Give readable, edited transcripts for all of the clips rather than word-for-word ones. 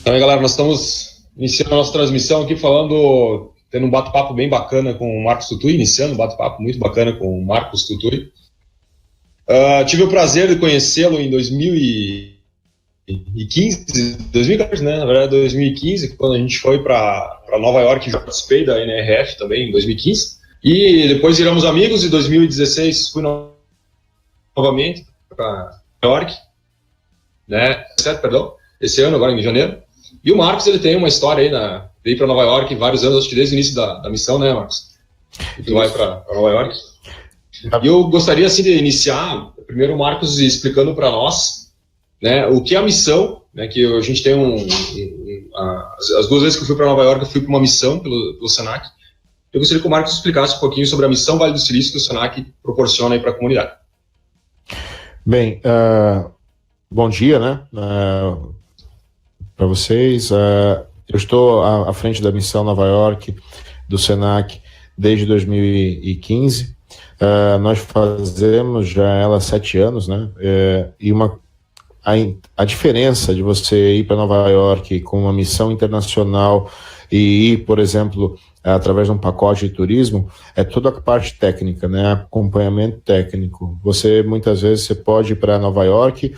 Então aí, galera, nós estamos iniciando a nossa transmissão aqui tendo um bate-papo bem bacana com o Marcos Tutui, iniciando um bate-papo muito bacana com o Marcos Tutui. Tive o prazer de conhecê-lo em 2014, né? Na verdade, 2015, quando a gente foi para Nova York, já participei da NRF também em 2015. E depois viramos amigos, em 2016 fui novamente para Nova York, né? Esse ano, agora em janeiro. E o Marcos, ele tem uma história aí, veio para Nova York vários anos, acho que desde o início da missão, né, Marcos? E tu vai para Nova York. E eu gostaria, assim, de iniciar, primeiro o Marcos explicando para nós, né, o que é a missão, né, que a gente tem as duas vezes que eu fui para Nova York, eu fui para uma missão pelo Senac. Eu gostaria que o Marcos explicasse um pouquinho sobre a missão Vale do Silício que o Senac proporciona aí para a comunidade. Bem, bom dia, né, para vocês. Eu estou à frente da missão Nova York do Senac desde 2015. Nós fazemos já ela há 7 anos, né? E a diferença de você ir para Nova York com uma missão internacional e ir, por exemplo, através de um pacote de turismo, é toda a parte técnica, né? Acompanhamento técnico. Muitas vezes você pode ir para Nova York,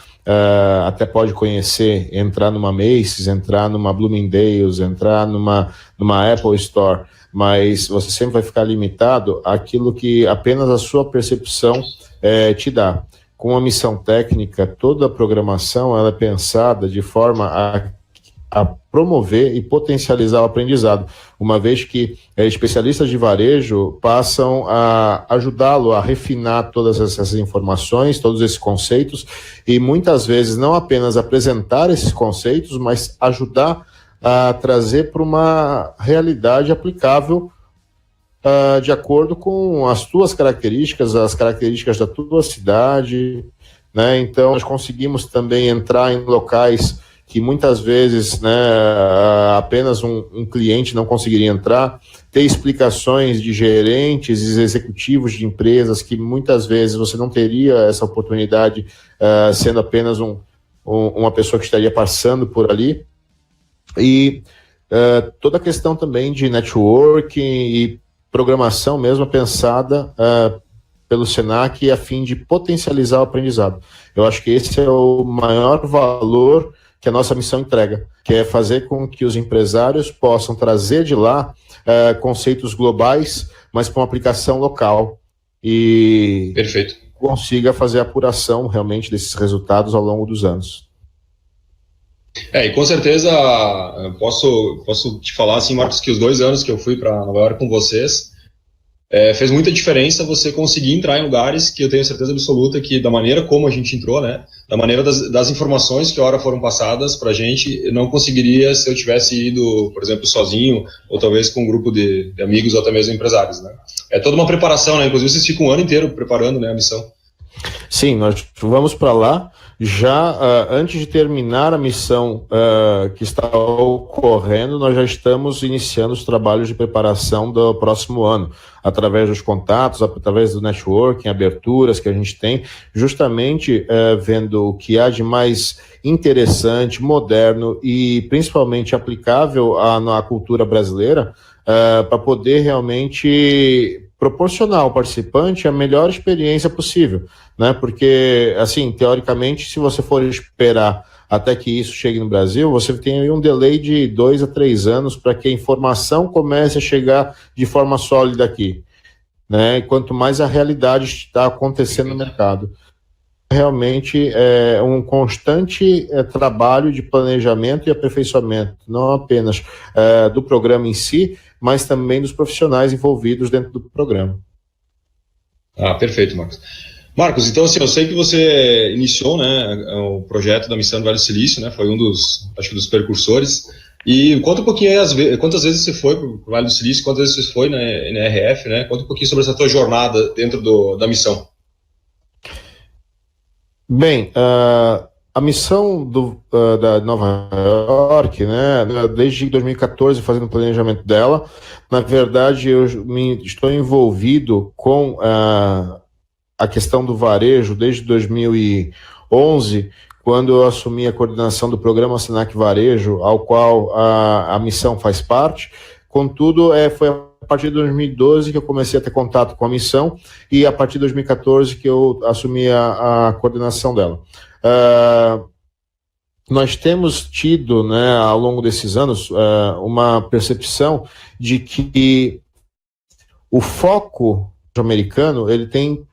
até pode conhecer, entrar numa Macy's, entrar numa Bloomingdale's, entrar numa Apple Store, mas você sempre vai ficar limitado àquilo que apenas a sua percepção te dá. Com uma missão técnica, toda a programação ela é pensada de forma a promover e potencializar o aprendizado, uma vez que especialistas de varejo passam a ajudá-lo a refinar todas essas informações, todos esses conceitos, e muitas vezes não apenas apresentar esses conceitos, mas ajudar a trazer para uma realidade aplicável de acordo com as tuas características, as características da tua cidade, né? Então, nós conseguimos também entrar em locais que muitas vezes, né, apenas um cliente não conseguiria entrar, ter explicações de gerentes e executivos de empresas que muitas vezes você não teria essa oportunidade sendo apenas uma pessoa que estaria passando por ali. E toda a questão também de networking e programação mesmo pensada pelo Senac a fim de potencializar o aprendizado. Eu acho que esse é o maior valor que a nossa missão entrega, que é fazer com que os empresários possam trazer de lá conceitos globais, mas com aplicação local e Perfeito. Consiga fazer a apuração realmente desses resultados ao longo dos anos. E com certeza posso te falar, assim, Marcos, que os 2 anos que eu fui para Nova York com vocês, fez muita diferença você conseguir entrar em lugares que eu tenho certeza absoluta que da maneira como a gente entrou, né, da maneira das informações que ora foram passadas para a gente, eu não conseguiria se eu tivesse ido, por exemplo, sozinho, ou talvez com um grupo de amigos ou até mesmo empresários, né. É toda uma preparação, né, inclusive vocês ficam um ano inteiro preparando, né, a missão. Sim, nós vamos para lá já antes de terminar a missão que está ocorrendo, nós já estamos iniciando os trabalhos de preparação do próximo ano, através dos contatos, através do networking, aberturas que a gente tem, justamente vendo o que há de mais interessante, moderno e principalmente aplicável à cultura brasileira, para poder realmente proporcionar ao participante a melhor experiência possível, né? Porque, assim, teoricamente, se você for esperar até que isso chegue no Brasil, você tem aí um delay de 2 a 3 anos para que a informação comece a chegar de forma sólida aqui, né? E quanto mais a realidade está acontecendo no mercado. Realmente é um constante trabalho de planejamento e aperfeiçoamento, não apenas do programa em si, mas também dos profissionais envolvidos dentro do programa. Perfeito, Marcos. Marcos, então, assim, eu sei que você iniciou, né, o projeto da Missão do Vale do Silício, né, foi um dos precursores, e conta um pouquinho aí, quantas vezes você foi para o Vale do Silício, quantas vezes você foi na NRF, né, conta um pouquinho sobre essa tua jornada dentro da missão. Bem, a missão da Nova York, né, desde 2014 fazendo o planejamento dela, na verdade eu estou envolvido com a questão do varejo desde 2011, quando eu assumi a coordenação do programa Senac Varejo, ao qual a missão faz parte. Contudo, foi a partir de 2012 que eu comecei a ter contato com a missão e a partir de 2014 que eu assumi a coordenação dela. Nós temos tido, né, ao longo desses anos, uma percepção de que o foco americano ele tem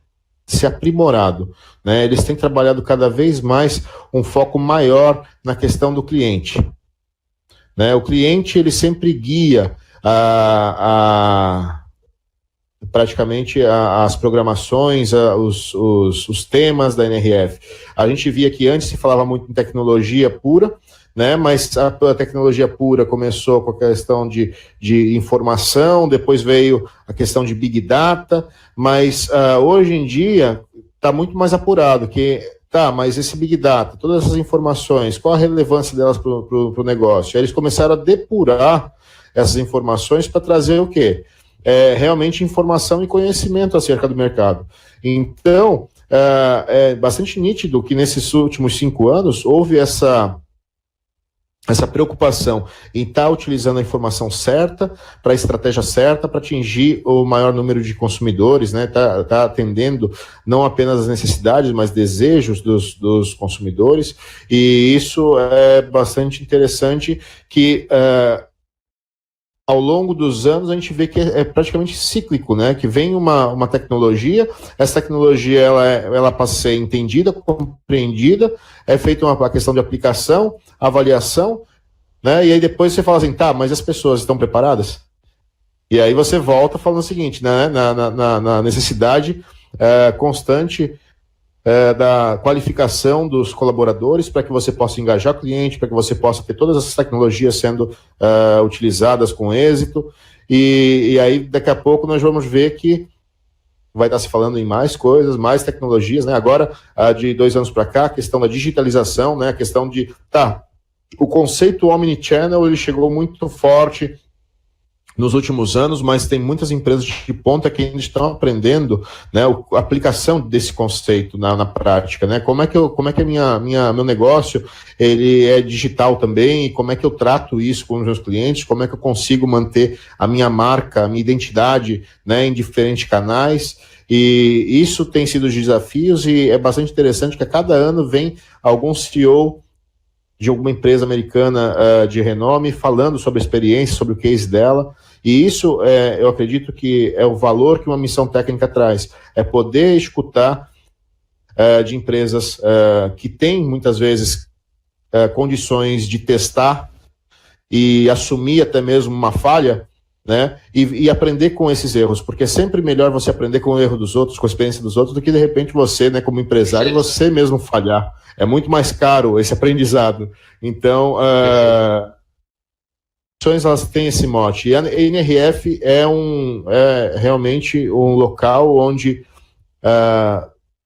se aprimorado, né? Eles têm trabalhado cada vez mais um foco maior na questão do cliente, né? O cliente ele sempre guia praticamente as programações, os temas da NRF. A gente via que antes se falava muito em tecnologia pura, né, mas a tecnologia pura começou com a questão de informação, depois veio a questão de Big Data, mas hoje em dia está muito mais apurado, mas esse Big Data, todas essas informações, qual a relevância delas para o negócio? Aí eles começaram a depurar essas informações para trazer o quê? Realmente informação e conhecimento acerca do mercado. Então, é bastante nítido que nesses últimos 5 anos houve essa preocupação em estar utilizando a informação certa, para a estratégia certa, para atingir o maior número de consumidores, né? Tá atendendo não apenas as necessidades, mas desejos dos consumidores, e isso é bastante interessante que ao longo dos anos a gente vê que é praticamente cíclico, né? Que vem uma tecnologia, essa tecnologia ela passa a ser entendida, compreendida, é feita uma questão de aplicação, avaliação, né? E aí depois você fala assim, mas as pessoas estão preparadas? E aí você volta falando o seguinte, né? Na necessidade constante da qualificação dos colaboradores para que você possa engajar o cliente, para que você possa ter todas essas tecnologias sendo utilizadas com êxito, e aí daqui a pouco nós vamos ver que vai estar se falando em mais coisas, mais tecnologias, né? Agora, de 2 anos para cá, a questão da digitalização, né? A questão de, o conceito omnichannel, ele chegou muito forte nos últimos anos, mas tem muitas empresas de ponta que ainda estão aprendendo, né, a aplicação desse conceito na prática, né? Como é que meu negócio ele é digital também, e como é que eu trato isso com os meus clientes, como é que eu consigo manter a minha marca, a minha identidade, né, em diferentes canais. E isso tem sido os desafios, e é bastante interessante que a cada ano vem algum CEO de alguma empresa americana de renome, falando sobre a experiência, sobre o case dela, e isso, eu acredito que é o valor que uma missão técnica traz, é poder escutar de empresas que têm, muitas vezes, condições de testar e assumir até mesmo uma falha, né, e aprender com esses erros, porque é sempre melhor você aprender com o erro dos outros, com a experiência dos outros, do que de repente você, né, como empresário, você mesmo falhar. É muito mais caro esse aprendizado. Então, elas têm esse mote. E a NRF é realmente um local onde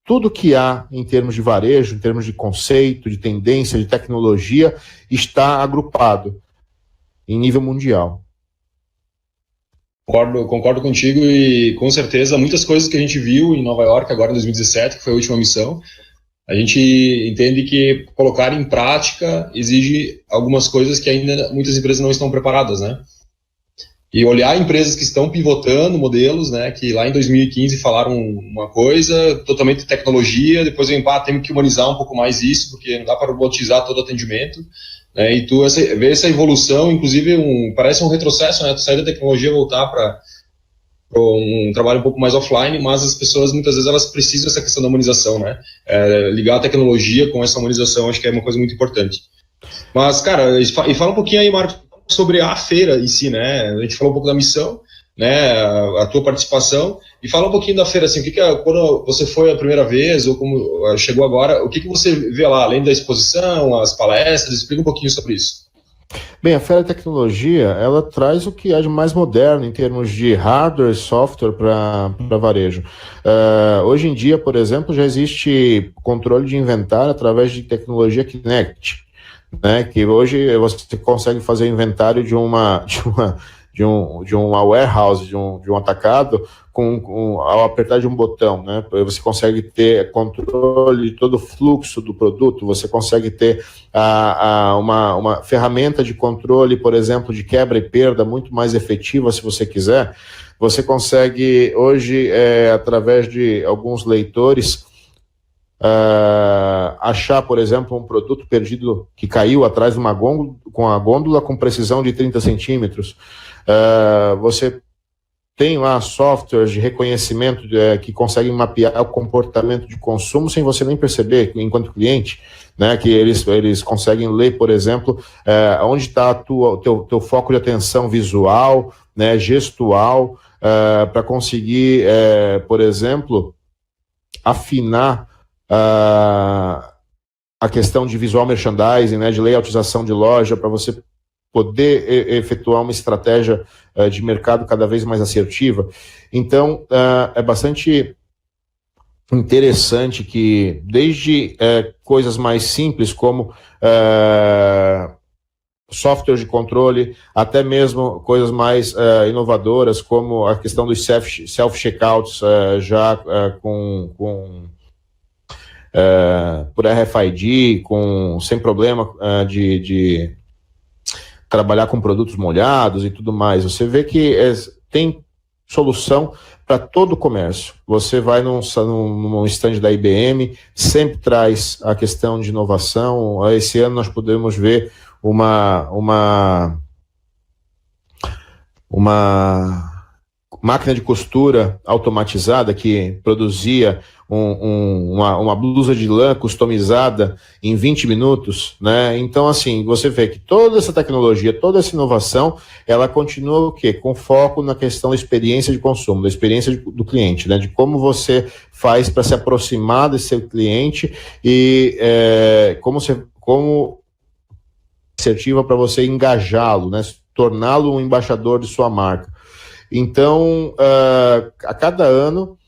tudo que há em termos de varejo, em termos de conceito, de tendência, de tecnologia, está agrupado em nível mundial. Concordo contigo, e com certeza muitas coisas que a gente viu em Nova York agora em 2017, que foi a última missão, a gente entende que colocar em prática exige algumas coisas que ainda muitas empresas não estão preparadas, né? E olhar empresas que estão pivotando modelos, né, que lá em 2015 falaram uma coisa, totalmente tecnologia, depois temos que humanizar um pouco mais isso, porque não dá para robotizar todo o atendimento, né, e tu vê essa evolução, inclusive parece um retrocesso, né, tu sair da tecnologia e voltar para um trabalho um pouco mais offline, mas as pessoas muitas vezes elas precisam dessa questão da humanização, né, ligar a tecnologia com essa humanização, acho que é uma coisa muito importante. Mas, cara, e fala um pouquinho aí, Marcos, sobre a feira em si, né? A gente falou um pouco da missão, né? A tua participação, e fala um pouquinho da feira, assim, quando você foi a primeira vez, ou como chegou agora, o que você vê lá, além da exposição, as palestras, explica um pouquinho sobre isso. Bem, a Feira de Tecnologia, ela traz o que há de mais moderno em termos de hardware e software para varejo. Hoje em dia, por exemplo, já existe controle de inventário através de tecnologia Kinect, né, que hoje você consegue fazer inventário de uma warehouse, de um atacado, ao apertar de um botão, né? Você consegue ter controle de todo o fluxo do produto, você consegue ter uma ferramenta de controle, por exemplo, de quebra e perda muito mais efetiva, se você quiser. Você consegue, hoje, através de alguns leitores, achar, por exemplo, um produto perdido que caiu atrás de uma gôndola, com a gôndola com precisão de 30 centímetros. Você tem lá softwares de reconhecimento que conseguem mapear o comportamento de consumo sem você nem perceber, enquanto cliente, né, que eles conseguem ler, por exemplo, onde está o teu foco de atenção visual, né, gestual, para conseguir, por exemplo, afinar a questão de visual merchandising, né, de layoutização de loja, para você poder efetuar uma estratégia de mercado cada vez mais assertiva. Então, é bastante interessante que, desde coisas mais simples, como software de controle, até mesmo coisas mais inovadoras, como a questão dos self-checkouts, já por RFID, sem problema de trabalhar com produtos molhados e tudo mais. Você vê que tem solução para todo o comércio. Você vai num stand da IBM, sempre traz a questão de inovação. Esse ano nós podemos ver uma máquina de costura automatizada que produzia uma blusa de lã customizada em 20 minutos, né? Então, assim, você vê que toda essa tecnologia, toda essa inovação, ela continua o quê? Com foco na questão da experiência de consumo, da experiência do cliente, né? De como você faz para se aproximar desse seu cliente e como assertiva para você engajá-lo, né? Torná-lo um embaixador de sua marca. Então, a cada ano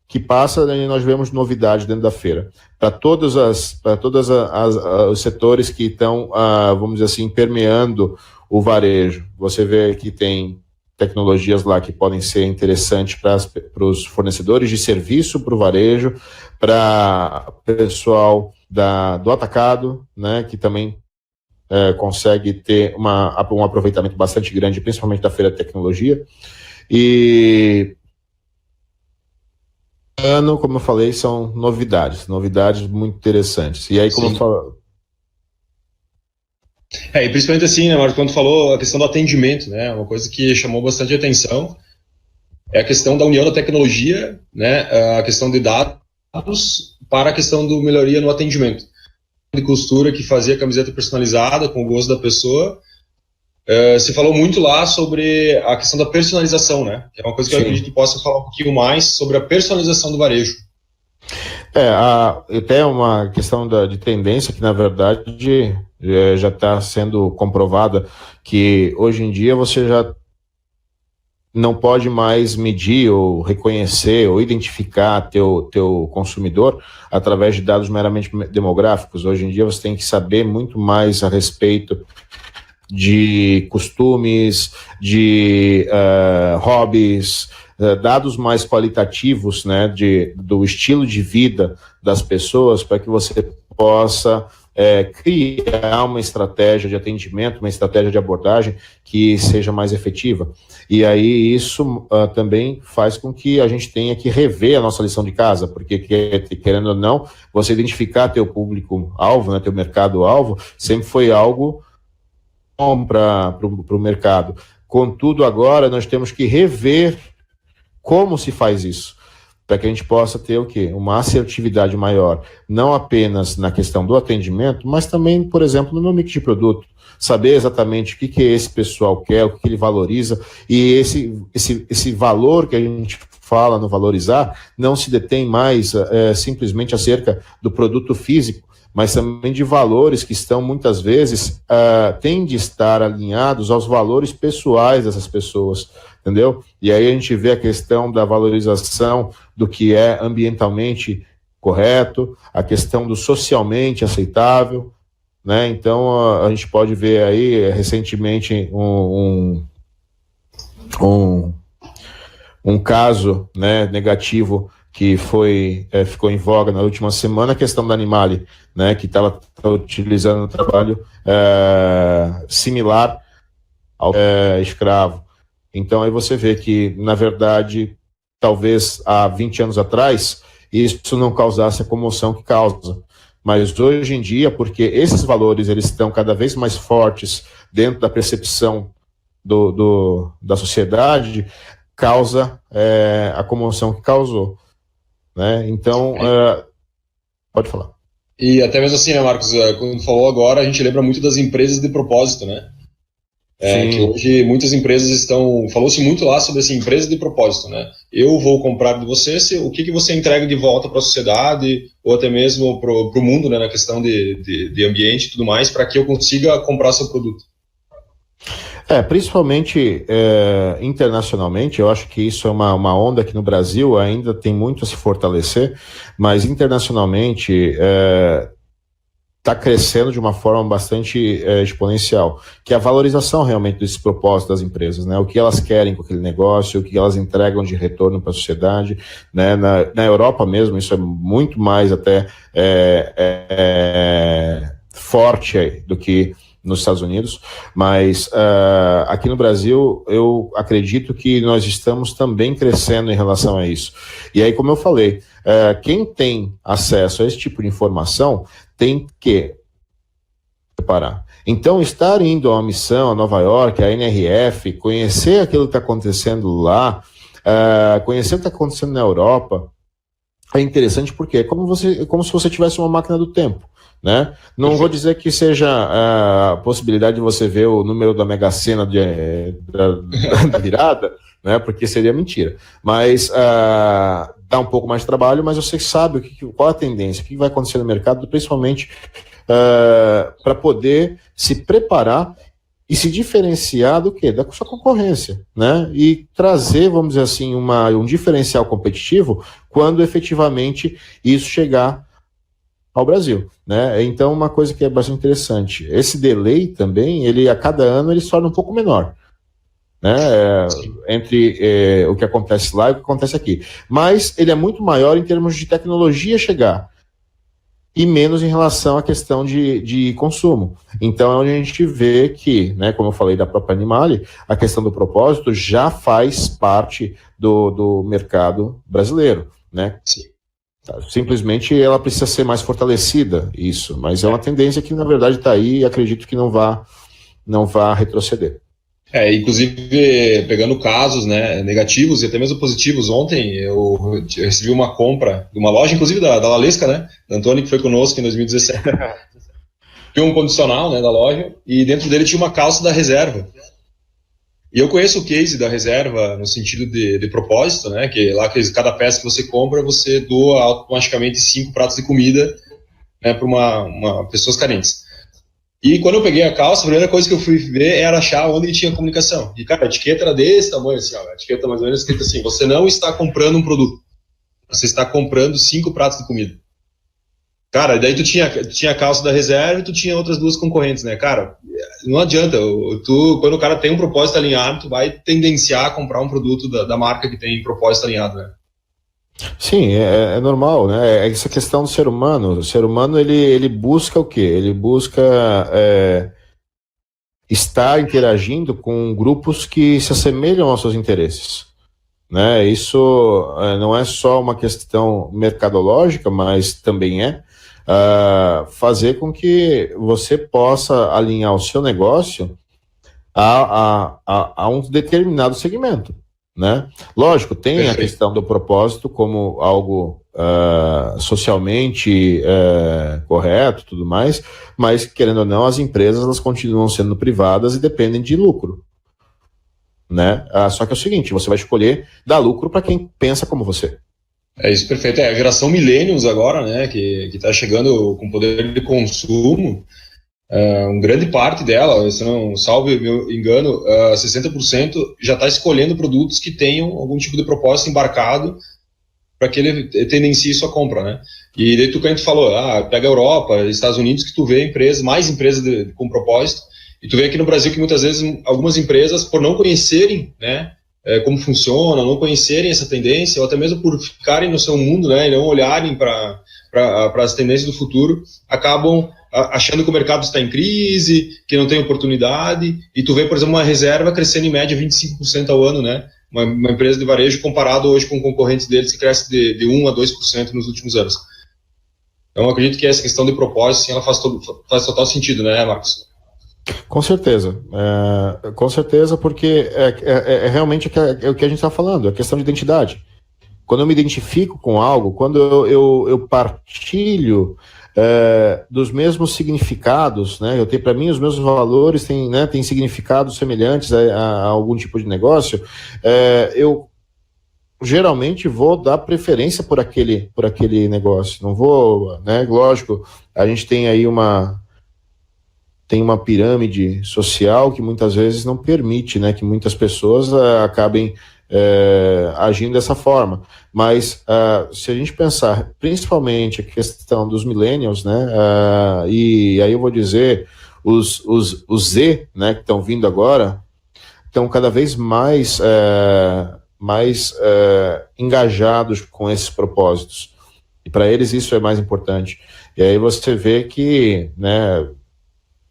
que passa, nós vemos novidades dentro da feira. Para todos os setores que estão, vamos dizer assim, permeando o varejo. Você vê que tem tecnologias lá que podem ser interessantes para os fornecedores de serviço, para o varejo, para o pessoal do atacado, né, que também consegue ter um aproveitamento bastante grande, principalmente da feira de tecnologia. E ano, como eu falei, são novidades muito interessantes. E aí, como eu falo... E principalmente assim, né, Marcos, quando falou a questão do atendimento, né, uma coisa que chamou bastante atenção é a questão da união da tecnologia, né, a questão de dados para a questão do melhoria no atendimento. De costura que fazia camiseta personalizada com o gosto da pessoa. Se falou muito lá sobre a questão da personalização, né? Que é uma coisa que eu acredito que possa falar um pouquinho mais sobre a personalização do varejo. Até uma questão de tendência que, na verdade, já está sendo comprovada, que hoje em dia você já não pode mais medir ou reconhecer ou identificar teu consumidor através de dados meramente demográficos. Hoje em dia você tem que saber muito mais a respeito de costumes, de hobbies, dados mais qualitativos, né, do estilo de vida das pessoas, para que você possa criar uma estratégia de atendimento, uma estratégia de abordagem que seja mais efetiva. E aí isso também faz com que a gente tenha que rever a nossa lição de casa, porque querendo ou não, você identificar teu público-alvo, né, teu mercado-alvo, sempre foi algo bom para o mercado. Contudo, agora nós temos que rever como se faz isso, para que a gente possa ter o quê? Uma assertividade maior, não apenas na questão do atendimento, mas também, por exemplo, no mix de produto. Saber exatamente o que esse pessoal quer, o que ele valoriza, e esse valor que a gente fala no valorizar não se detém mais simplesmente acerca do produto físico, mas também de valores que estão, muitas vezes, têm de estar alinhados aos valores pessoais dessas pessoas, entendeu? E aí a gente vê a questão da valorização do que é ambientalmente correto, a questão do socialmente aceitável, né? Então, a gente pode ver aí, recentemente, um caso, né, negativo que ficou em voga na última semana, a questão da Animale, né, que estava utilizando um trabalho similar ao escravo. Então aí você vê que, na verdade, talvez há 20 anos atrás, isso não causasse a comoção que causa. Mas hoje em dia, porque esses valores eles estão cada vez mais fortes dentro da percepção da sociedade, causa a comoção que causou. Né? Então, pode falar. E até mesmo assim, né, Marcos, quando falou agora, a gente lembra muito das empresas de propósito, né? Que hoje muitas empresas falou-se muito lá sobre essa empresa de propósito, né? Eu vou comprar de você, o que você entrega de volta para a sociedade, ou até mesmo para o mundo, né, na questão de ambiente e tudo mais, para que eu consiga comprar seu produto. Principalmente internacionalmente, eu acho que isso é uma onda que no Brasil ainda tem muito a se fortalecer, mas internacionalmente está crescendo de uma forma bastante exponencial, que é a valorização realmente desse propósito das empresas, né? O que elas querem com aquele negócio, o que elas entregam de retorno para a sociedade, né? Na Europa mesmo, isso é muito mais até forte do que nos Estados Unidos, mas aqui no Brasil eu acredito que nós estamos também crescendo em relação a isso. E aí, como eu falei, quem tem acesso a esse tipo de informação tem que preparar. Então, estar indo a uma missão a Nova York, a NRF, conhecer aquilo que está acontecendo lá, conhecer o que está acontecendo na Europa, é interessante porque é como se você tivesse uma máquina do tempo. Né? Não vou dizer que seja a possibilidade de você ver o número da Mega Sena da virada, né? Porque seria mentira. Mas dá um pouco mais de trabalho, mas você sabe qual a tendência, o que vai acontecer no mercado, principalmente para poder se preparar e se diferenciar do quê? Da sua concorrência, né? E trazer, vamos dizer assim, um diferencial competitivo quando efetivamente isso chegar ao Brasil, né? Então, uma coisa que é bastante interessante, esse delay também, a cada ano ele se torna um pouco menor, né? Entre o que acontece lá e o que acontece aqui. Mas ele é muito maior em termos de tecnologia chegar e menos em relação à questão de consumo. Então, é onde a gente vê que, né, como eu falei da própria Animale, a questão do propósito já faz parte do mercado brasileiro, né? Sim. Simplesmente ela precisa ser mais fortalecida, isso, mas é uma tendência que na verdade está aí e acredito que não vá retroceder. Inclusive pegando casos, né, negativos e até mesmo positivos, ontem eu recebi uma compra de uma loja, inclusive da Lalesca, né, da Antônio, que foi conosco em 2017, tinha um condicional, né, da loja, e dentro dele tinha uma calça da reserva. E eu conheço o case da reserva no sentido de propósito, né? Que lá cada peça que você compra, você doa automaticamente 5 pratos de comida, né, para uma pessoas carentes. E quando eu peguei a calça, a primeira coisa que eu fui ver era achar onde tinha comunicação. E, cara, a etiqueta era desse tamanho, assim, ó, a etiqueta mais ou menos escrita assim: você não está comprando um produto, você está comprando 5 pratos de comida. Cara, daí tu tinha a calça da reserva e tu tinha outras duas concorrentes, né? Cara, não adianta, quando o cara tem um propósito alinhado, tu vai tendenciar a comprar um produto da marca que tem propósito alinhado, né? Sim, é normal, né? É essa questão do ser humano. O ser humano, ele busca o quê? Ele busca estar interagindo com grupos que se assemelham aos seus interesses, né? Isso não é só uma questão mercadológica, mas também fazer com que você possa alinhar o seu negócio a um determinado segmento, né? Lógico, tem Perfeito. A questão do propósito como algo socialmente correto, tudo mais, mas querendo ou não, as empresas elas continuam sendo privadas e dependem de lucro, né? Só que é o seguinte, você vai escolher dar lucro para quem pensa como você. É isso, perfeito. A geração millennials agora, né, que está chegando com poder de consumo, uma grande parte dela, se não salve meu engano, 60% já está escolhendo produtos que tenham algum tipo de propósito embarcado para que ele tendencie sua compra, né? E daí que a gente falou, pega a Europa, Estados Unidos, que tu vê mais empresas com propósito, e tu vê aqui no Brasil que muitas vezes algumas empresas, por não conhecerem, né, como funciona, não conhecerem essa tendência, ou até mesmo por ficarem no seu mundo, né, e não olharem para as tendências do futuro, acabam achando que o mercado está em crise, que não tem oportunidade, e tu vê, por exemplo, uma reserva crescendo em média 25% ao ano, né? Uma empresa de varejo comparado hoje com concorrentes deles que cresce de 1 a 2% nos últimos anos. Então, eu acredito que essa questão de propósito, sim, ela faz total sentido, né, Marcos? Com certeza, porque realmente o que a gente está falando, a questão de identidade. Quando eu me identifico com algo, quando eu partilho dos mesmos significados, né? Para mim, os meus valores têm significados semelhantes a algum tipo de negócio, eu geralmente vou dar preferência por aquele negócio. Não vou, né? Lógico, a gente tem aí uma pirâmide social que muitas vezes não permite, né, que muitas pessoas acabem agindo dessa forma. Mas se a gente pensar principalmente a questão dos millennials, né, e aí eu vou dizer os Z, né, que estão vindo agora, estão cada vez mais engajados com esses propósitos. E para eles isso é mais importante. E aí você vê que, né,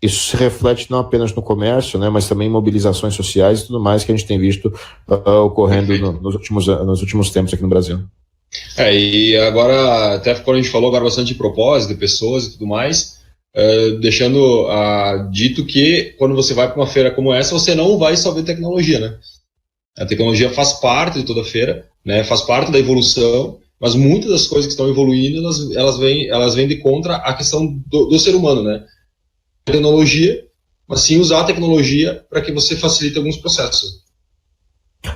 isso se reflete não apenas no comércio, né, mas também em mobilizações sociais e tudo mais que a gente tem visto ocorrendo nos últimos tempos aqui no Brasil. E agora, até quando a gente falou agora bastante de propósito, de pessoas e tudo mais, deixando dito que quando você vai para uma feira como essa, você não vai só ver tecnologia, né? A tecnologia faz parte de toda a feira, né, faz parte da evolução, mas muitas das coisas que estão evoluindo, elas vêm de contra a questão do ser humano, né? Tecnologia, mas sim usar a tecnologia para que você facilite alguns processos.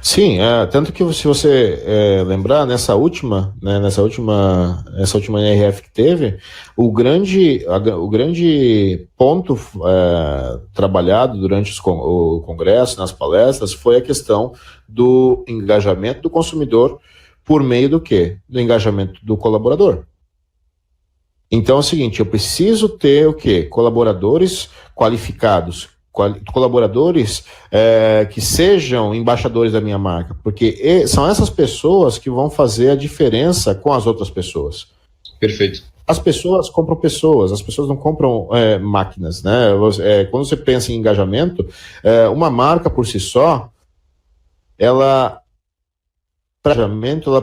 Sim, tanto que se você lembrar, nessa última NRF que teve, o grande ponto trabalhado durante o congresso, nas palestras, foi a questão do engajamento do consumidor por meio do quê? Do engajamento do colaborador. Então é o seguinte, eu preciso ter o quê? Colaboradores qualificados, colaboradores que sejam embaixadores da minha marca, porque são essas pessoas que vão fazer a diferença com as outras pessoas. Perfeito. As pessoas compram pessoas, as pessoas não compram máquinas, né? Quando você pensa em engajamento, uma marca por si só, ela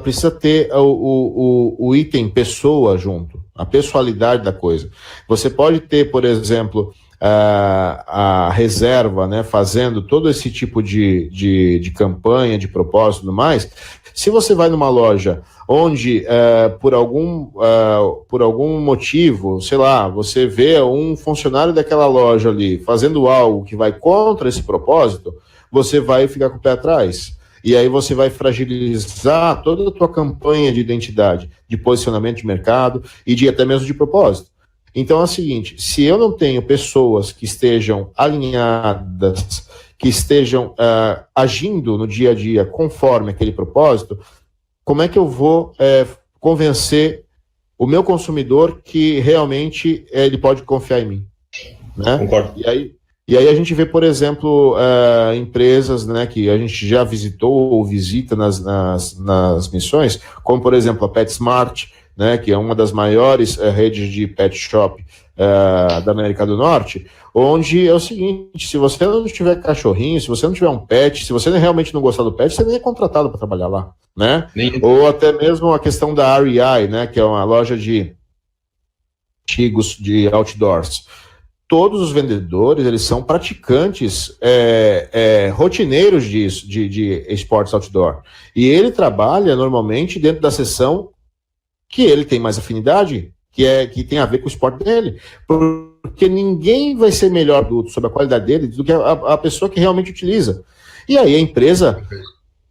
precisa ter o item pessoa junto, a pessoalidade da coisa. Você pode ter, por exemplo, a reserva, né, fazendo todo esse tipo de campanha, de propósito e tudo mais. Se você vai numa loja onde, por algum motivo, sei lá, você vê um funcionário daquela loja ali fazendo algo que vai contra esse propósito, você vai ficar com o pé atrás. E aí você vai fragilizar toda a tua campanha de identidade, de posicionamento de mercado e até mesmo de propósito. Então é o seguinte, se eu não tenho pessoas que estejam alinhadas, que estejam agindo no dia a dia conforme aquele propósito, como é que eu vou convencer o meu consumidor que realmente ele pode confiar em mim? Né? Concordo. E aí a gente vê, por exemplo, empresas, né, que a gente já visitou ou visita nas missões, como, por exemplo, a PetSmart, né, que é uma das maiores redes de pet shop da América do Norte, onde é o seguinte, se você não tiver cachorrinho, se você não tiver um pet, se você realmente não gostar do pet, você nem é contratado para trabalhar lá, né? Ou até mesmo a questão da REI, né, que é uma loja de artigos de outdoors. Todos os vendedores, eles são praticantes rotineiros disso, de esportes outdoor. E ele trabalha normalmente dentro da seção que ele tem mais afinidade, que tem a ver com o esporte dele. Porque ninguém vai ser melhor sobre a qualidade dele do que a pessoa que realmente utiliza. E aí a empresa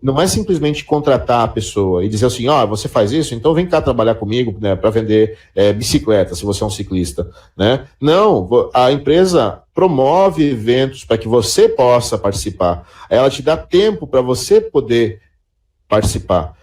não é simplesmente contratar a pessoa e dizer assim, você faz isso, então vem cá trabalhar comigo, né, para vender bicicleta, se você é um ciclista, né? Não, a empresa promove eventos para que você possa participar. Ela te dá tempo para você poder participar.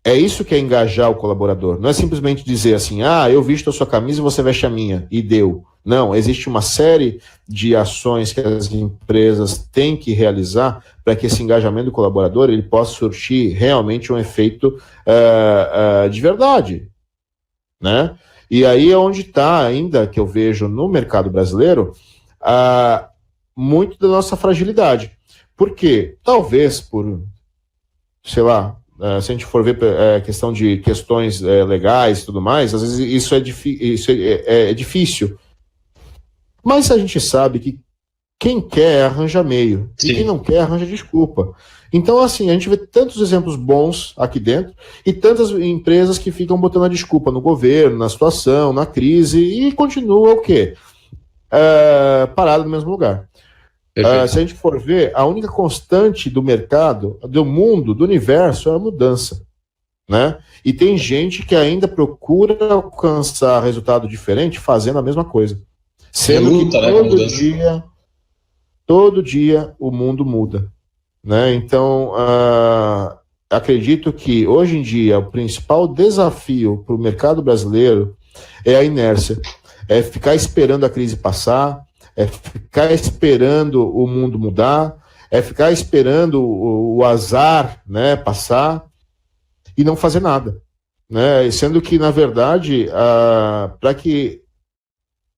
É isso que é engajar o colaborador. Não é simplesmente dizer assim, eu visto a sua camisa e você veste a minha, e deu. Não, existe uma série de ações que as empresas têm que realizar para que esse engajamento do colaborador ele possa surtir realmente um efeito de verdade, né? E aí é onde está ainda, que eu vejo no mercado brasileiro, muito da nossa fragilidade. Por quê? Talvez por, sei lá, se a gente for ver questão de questões legais e tudo mais, às vezes isso é difícil. Mas a gente sabe que quem quer arranja meio, Sim. E quem não quer arranja desculpa. Então, assim, a gente vê tantos exemplos bons aqui dentro e tantas empresas que ficam botando a desculpa no governo, na situação, na crise, e continua o quê? Parado no mesmo lugar. Se a gente for ver, a única constante do mercado, do mundo, do universo, é a mudança, né? E tem gente que ainda procura alcançar resultado diferente fazendo a mesma coisa. Sendo Luta, que todo dia o mundo muda, né? Então, acredito que hoje em dia o principal desafio para o mercado brasileiro é a inércia, é ficar esperando a crise passar, é ficar esperando o mundo mudar, é ficar esperando o azar, né, passar e não fazer nada, né? Sendo que, na verdade, para que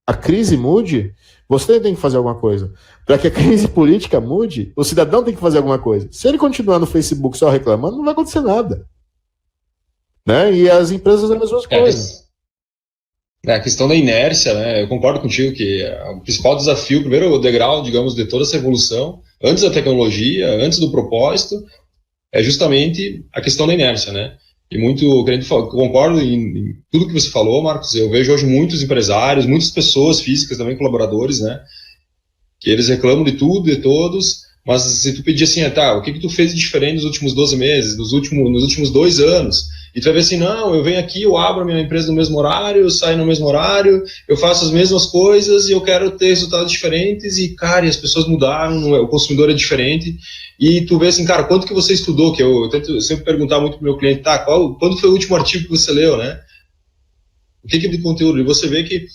a crise mude, você tem que fazer alguma coisa. Para que a crise política mude, o cidadão tem que fazer alguma coisa. Se ele continuar no Facebook só reclamando, não vai acontecer nada, né? E as empresas as mesmas coisas. A questão da inércia, né? Eu concordo contigo que o principal desafio, primeiro o degrau, digamos, de toda essa evolução, antes da tecnologia, antes do propósito, é justamente a questão da inércia, né? E concordo em tudo que você falou, Marcos. Eu vejo hoje muitos empresários, muitas pessoas físicas também, colaboradores, né? Que eles reclamam de tudo, de todos, mas se tu pedir assim, o que tu fez de diferente nos últimos 12 meses, nos últimos 2 anos? E tu vai ver assim, não, eu venho aqui, eu abro a minha empresa no mesmo horário, eu saio no mesmo horário, eu faço as mesmas coisas e eu quero ter resultados diferentes e, cara, e as pessoas mudaram, o consumidor é diferente. E tu vê assim, cara, quanto que você estudou? Que eu tento sempre perguntar muito pro meu cliente, quando foi o último artigo que você leu, né? O que de conteúdo? E você vê que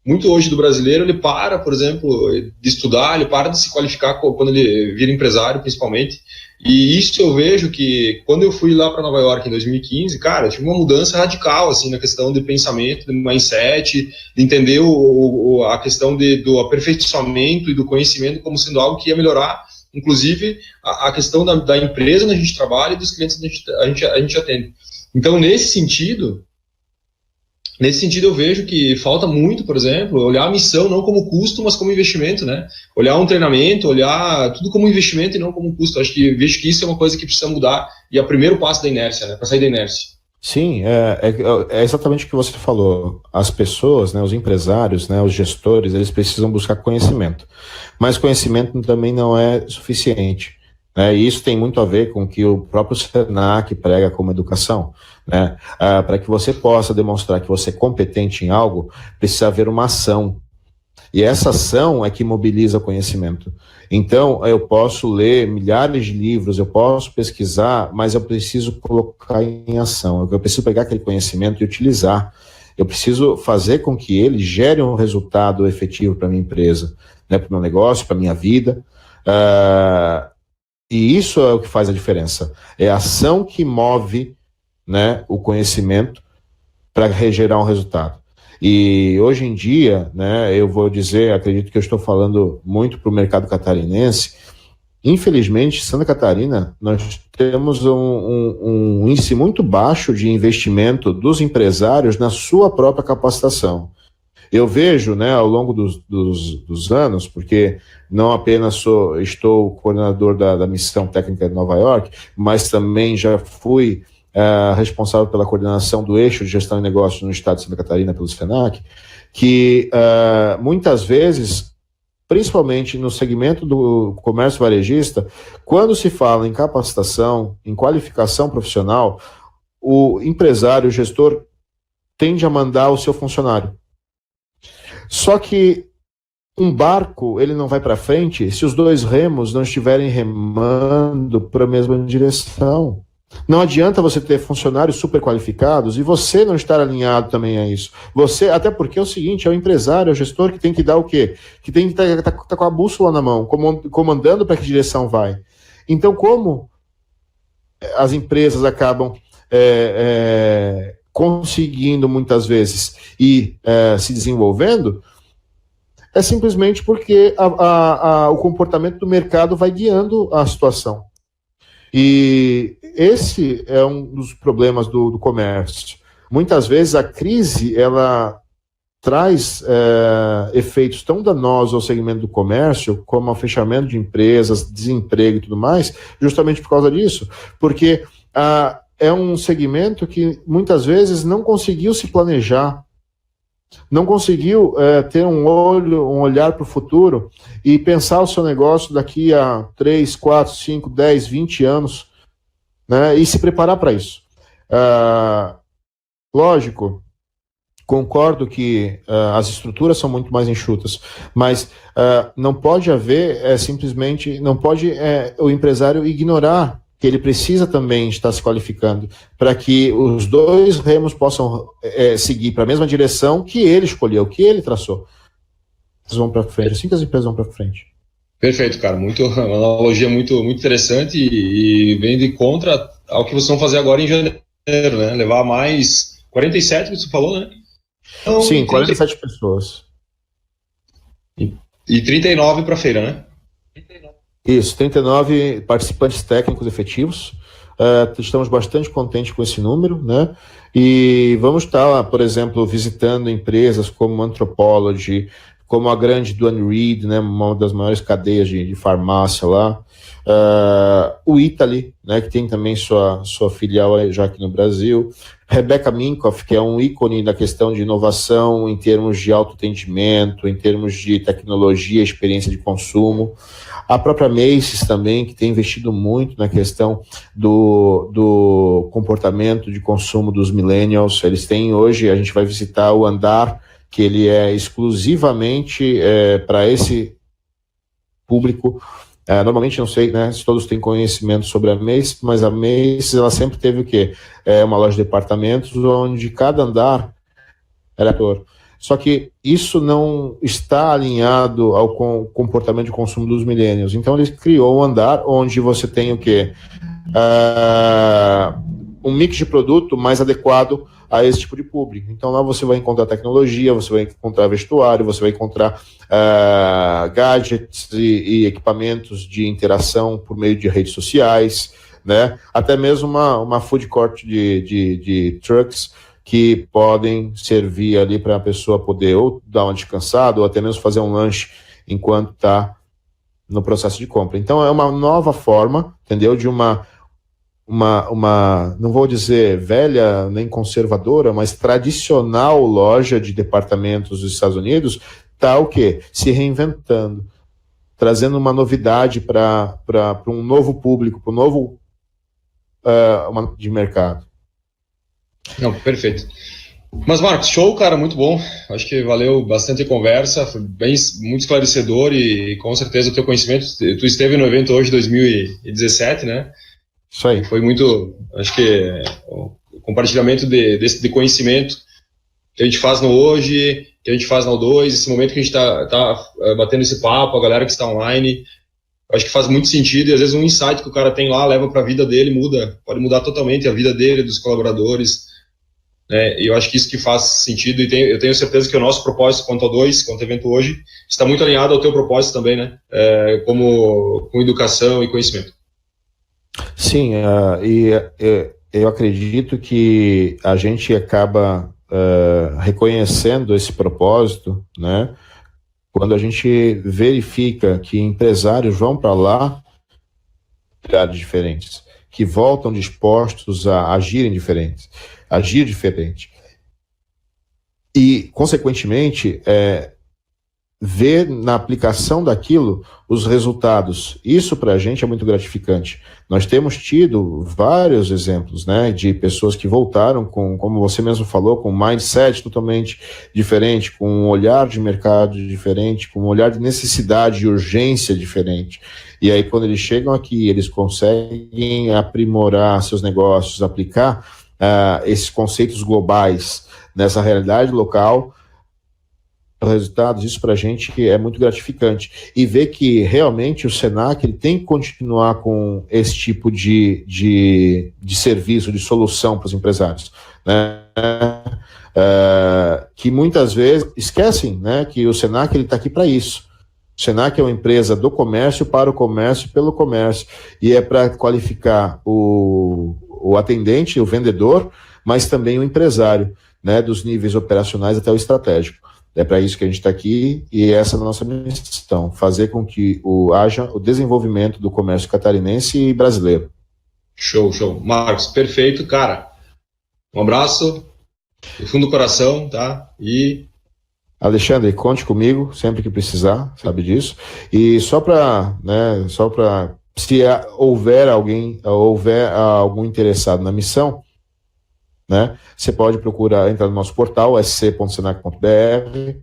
muito hoje do brasileiro, ele para, por exemplo, de estudar, ele para de se qualificar quando ele vira empresário, principalmente. E isso eu vejo que, quando eu fui lá para Nova York em 2015, cara, eu tive uma mudança radical, assim, na questão de pensamento, de mindset, de entender a questão do aperfeiçoamento e do conhecimento como sendo algo que ia melhorar, inclusive, a questão da empresa onde a gente trabalha e dos clientes que a gente atende. Então, nesse sentido, eu vejo que falta muito, por exemplo, olhar a missão não como custo, mas como investimento, né? Olhar um treinamento, olhar tudo como investimento e não como custo. Vejo que isso é uma coisa que precisa mudar e é o primeiro passo da inércia, né? Para sair da inércia. Sim, é exatamente o que você falou. As pessoas, né, os empresários, né, os gestores, eles precisam buscar conhecimento. Mas conhecimento também não é suficiente. E isso tem muito a ver com o que o próprio Senac prega como educação, né? Para que você possa demonstrar que você é competente em algo, precisa haver uma ação. E essa ação é que mobiliza o conhecimento. Então, eu posso ler milhares de livros, eu posso pesquisar, mas eu preciso colocar em ação. Eu preciso pegar aquele conhecimento e utilizar. Eu preciso fazer com que ele gere um resultado efetivo para a minha empresa, né, para o meu negócio, para a minha vida. E isso é o que faz a diferença. É a ação que move, né, o conhecimento para gerar um resultado. E hoje em dia, né, eu vou dizer, acredito que eu estou falando muito para o mercado catarinense. Infelizmente, Santa Catarina, nós temos um índice muito baixo de investimento dos empresários na sua própria capacitação. Eu vejo, né, ao longo dos anos, porque não apenas estou coordenador da missão técnica de Nova York, mas também já fui responsável pela coordenação do eixo de gestão e negócios no estado de Santa Catarina pelo Senac, que muitas vezes, principalmente no segmento do comércio varejista, quando se fala em capacitação, em qualificação profissional, o empresário, o gestor, tende a mandar o seu funcionário. Só que um barco, ele não vai para frente se os dois remos não estiverem remando para a mesma direção. Não adianta você ter funcionários super qualificados e você não estar alinhado também a isso. Você, até porque é o seguinte, é o empresário, é o gestor que tem que dar o quê? Que tem que estar com a bússola na mão, comandando para que direção vai. Então, como as empresas acabam conseguindo muitas vezes e se desenvolvendo, é simplesmente porque o comportamento do mercado vai guiando a situação. E esse é um dos problemas do comércio. Muitas vezes a crise, ela traz efeitos tão danosos ao segmento do comércio, como o fechamento de empresas, desemprego e tudo mais, justamente por causa disso. Porque é um segmento que muitas vezes não conseguiu se planejar, não conseguiu ter um olhar para o futuro e pensar o seu negócio daqui a 3, 4, 5, 10, 20 anos, né, e se preparar para isso. Lógico, concordo que as estruturas são muito mais enxutas, mas não pode haver simplesmente, não pode o empresário ignorar que ele precisa também estar se qualificando para que os dois remos possam seguir para a mesma direção que ele escolheu, que ele traçou. Eles vão para frente, assim que as empresas vão para frente. Perfeito, cara. Uma analogia muito interessante e vem de contra ao que vocês vão fazer agora em janeiro, né? Levar mais 47 que você falou, né? Então, sim, 47 pessoas. E 39 para a feira, né? Isso, 39 participantes técnicos efetivos. Estamos bastante contentes com esse número, né? E vamos estar, por exemplo, visitando empresas como Anthropology, como a grande Duane Reade, né? Uma das maiores cadeias de farmácia lá. O Italy, né? Que tem também sua filial já aqui no Brasil. Rebecca Minkoff, que é um ícone da questão de inovação em termos de autoatendimento, em termos de tecnologia, experiência de consumo. A própria Macy's também, que tem investido muito na questão do comportamento de consumo dos millennials. Eles têm hoje, a gente vai visitar o andar, que ele é exclusivamente para esse público. Normalmente, não sei, né, se todos têm conhecimento sobre a Macy's, mas a Macy's, ela sempre teve o quê? Uma loja de departamentos onde cada andar era ator. Só que isso não está alinhado ao comportamento de consumo dos millennials. Então, ele criou um andar onde você tem o quê? Um mix de produto mais adequado a esse tipo de público. Então, lá você vai encontrar tecnologia, você vai encontrar vestuário, você vai encontrar gadgets e equipamentos de interação por meio de redes sociais, né? Até mesmo uma food court de trucks que podem servir ali para a pessoa poder ou dar uma descansada ou até mesmo fazer um lanche enquanto está no processo de compra. Então, é uma nova forma, entendeu? De uma não vou dizer velha nem conservadora, mas tradicional loja de departamentos dos Estados Unidos, está o quê? Se reinventando, trazendo uma novidade para um novo público, para um novo de mercado. Não, perfeito. Mas, Marcos, show, cara, muito bom. Acho que valeu bastante a conversa, foi muito esclarecedor e com certeza o teu conhecimento. Tu esteve no evento hoje, 2017, né? Isso aí. Foi muito, acho que o compartilhamento de conhecimento que a gente faz no hoje, que a gente faz no 2, esse momento que a gente tá batendo esse papo, a galera que está online, acho que faz muito sentido e às vezes um insight que o cara tem lá leva para a vida dele, pode mudar totalmente a vida dele, dos colaboradores, né? E eu acho que isso que faz sentido e eu tenho certeza que o nosso propósito quanto ao 2, quanto ao evento hoje, está muito alinhado ao teu propósito também, né? Com educação e conhecimento. Sim, e eu acredito que a gente acaba reconhecendo esse propósito, né? Quando a gente verifica que empresários vão para lá, lugares diferentes, que voltam dispostos a agir diferente. E, consequentemente, ver na aplicação daquilo os resultados. Isso para a gente é muito gratificante. Nós temos tido vários exemplos, né, de pessoas que voltaram com, como você mesmo falou, com um mindset totalmente diferente, com um olhar de mercado diferente, com um olhar de necessidade e urgência diferente. E aí, quando eles chegam aqui, eles conseguem aprimorar seus negócios, aplicar esses conceitos globais nessa realidade local, resultados, isso para a gente é muito gratificante. E ver que realmente o Senac ele tem que continuar com esse tipo de serviço, de solução para os empresários, né? Que muitas vezes esquecem, né, que o Senac está aqui para isso. O Senac é uma empresa do comércio, para o comércio, pelo comércio, e é para qualificar o atendente, o vendedor, mas também o empresário, né, dos níveis operacionais até o estratégico. É para isso que a gente está aqui e essa é a nossa missão, fazer com que haja o desenvolvimento do comércio catarinense e brasileiro. Show. Marcos, perfeito, cara. Um abraço do fundo do coração, tá? E... Alexandre, conte comigo sempre que precisar, sabe disso. E só para, né, se houver algum interessado na missão, né, você pode procurar entrar no nosso portal sc.senac.br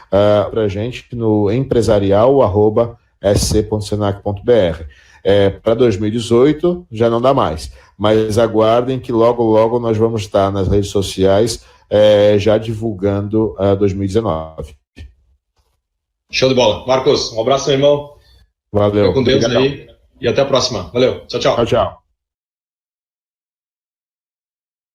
para a gente no empresarial@sc.senac.br. Para 2018 já não dá mais, mas aguardem que logo nós vamos estar nas redes sociais já divulgando 2019. Show de bola. Marcos, um abraço, meu irmão. Valeu. Fica com Deus. Obrigado. Aí e até a próxima. Valeu. Tchau. Tchau.